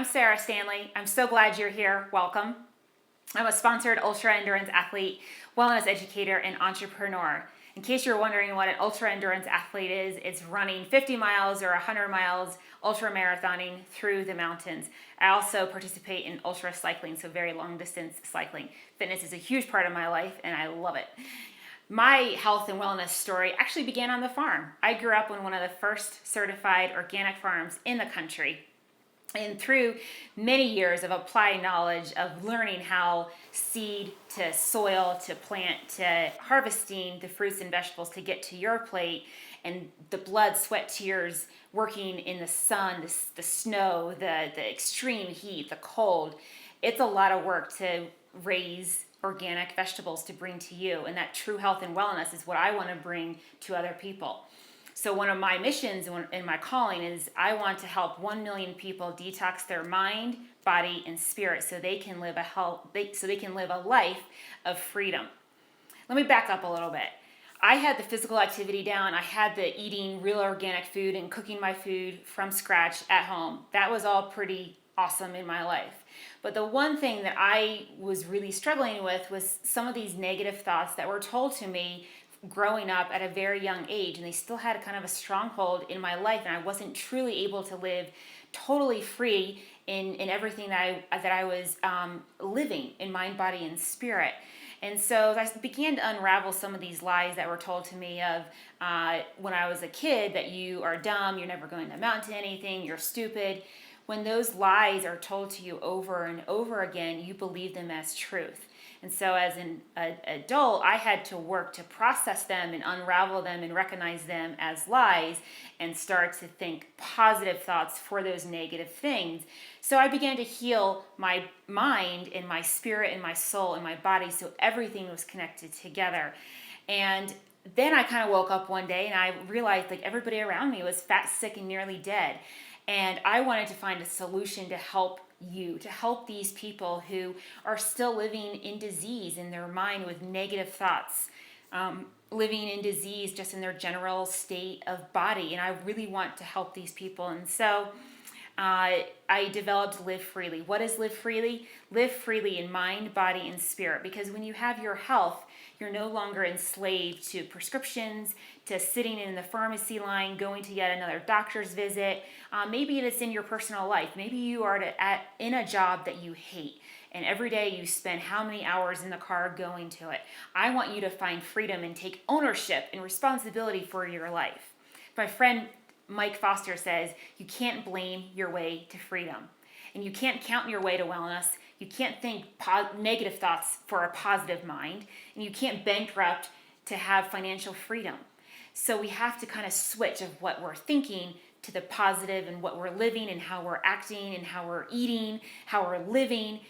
I'm Sarah Stanley. I'm so glad you're here. Welcome. I'm a sponsored ultra endurance athlete, wellness educator, and entrepreneur. In case you're wondering what an ultra endurance athlete is, it's running 50 miles or 100 miles, ultra marathoning through the mountains. I also participate in ultra cycling, so very long distance cycling. Fitness is a huge part of my life, and I love it. My health and wellness story actually began on the farm. I grew up on one of the first certified organic farms in the country. And through many years of applied knowledge of learning how seed to soil to plant to harvesting the fruits and vegetables to get to your plate, and the blood, sweat, tears, working in the sun, the snow, the extreme heat, the cold, it's a lot of work to raise organic vegetables to bring to you. And that true health and wellness is what I want to bring to other people. So one of my missions and my calling is I want to help 1 million people detox their mind, body, and spirit so they can live a life of freedom. Let me back up a little bit. I had the physical activity down. I had the eating real organic food and cooking my food from scratch at home. That was all pretty awesome in my life. But the one thing that I was really struggling with was some of these negative thoughts that were told to me growing up at a very young age, and they still had kind of a stronghold in my life, and I wasn't truly able to live totally free in everything that I was living in mind, body, and spirit. And so I began to unravel some of these lies that were told to me of when I was a kid, that you are dumb, you're never going to amount to anything, you're stupid. When those lies are told to you over and over again, you believe them as truth. And so as an adult, I had to work to process them and unravel them and recognize them as lies and start to think positive thoughts for those negative things. So I began to heal my mind and my spirit and my soul and my body so everything was connected together. And then I kind of woke up one day and I realized like everybody around me was fat, sick, and nearly dead. And I wanted to find a solution to help these people who are still living in disease in their mind with negative thoughts, living in disease just in their general state of body. And I really want to help these people. And so I developed Live Freely. What is Live Freely? Live freely in mind, body, and spirit. Because when you have your health, you're no longer enslaved to prescriptions, to sitting in the pharmacy line, going to yet another doctor's visit. Maybe it's in your personal life. Maybe you are in a job that you hate, and every day you spend how many hours in the car going to it. I want you to find freedom and take ownership and responsibility for your life. My friend Mike Foster says, you can't blame your way to freedom, and you can't count your way to wellness. You can't think negative thoughts for a positive mind, and you can't bankrupt to have financial freedom. So we have to kind of switch of what we're thinking to the positive and what we're living and how we're acting and how we're eating, how we're living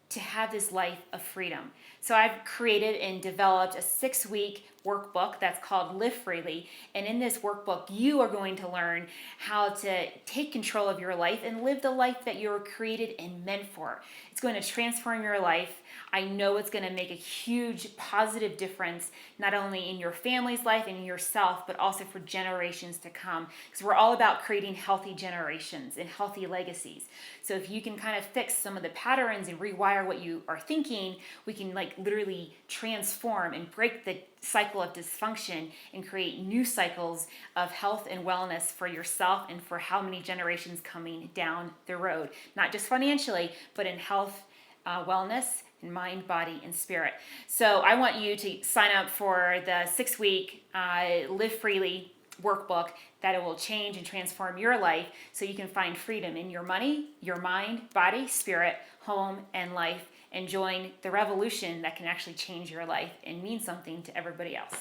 to have this life of freedom. So I've created and developed a 6-week workbook that's called Live Freely. And in this workbook, you are going to learn how to take control of your life and live the life that you were created and meant for. It's going to transform your life. I know it's going to make a huge positive difference, not only in your family's life and in yourself, but also for generations to come. Because we're all about creating healthy generations and healthy legacies. So if you can kind of fix some of the patterns and rewire what you are thinking, we can literally transform and break the cycle of dysfunction and create new cycles of health and wellness for yourself and for how many generations coming down the road, not just financially, but in health, wellness, in mind, body, and spirit. So I want you to sign up for the 6-week Live Freely workbook that it will change and transform your life so you can find freedom in your money, your mind, body, spirit, home, and life, and join the revolution that can actually change your life and mean something to everybody else.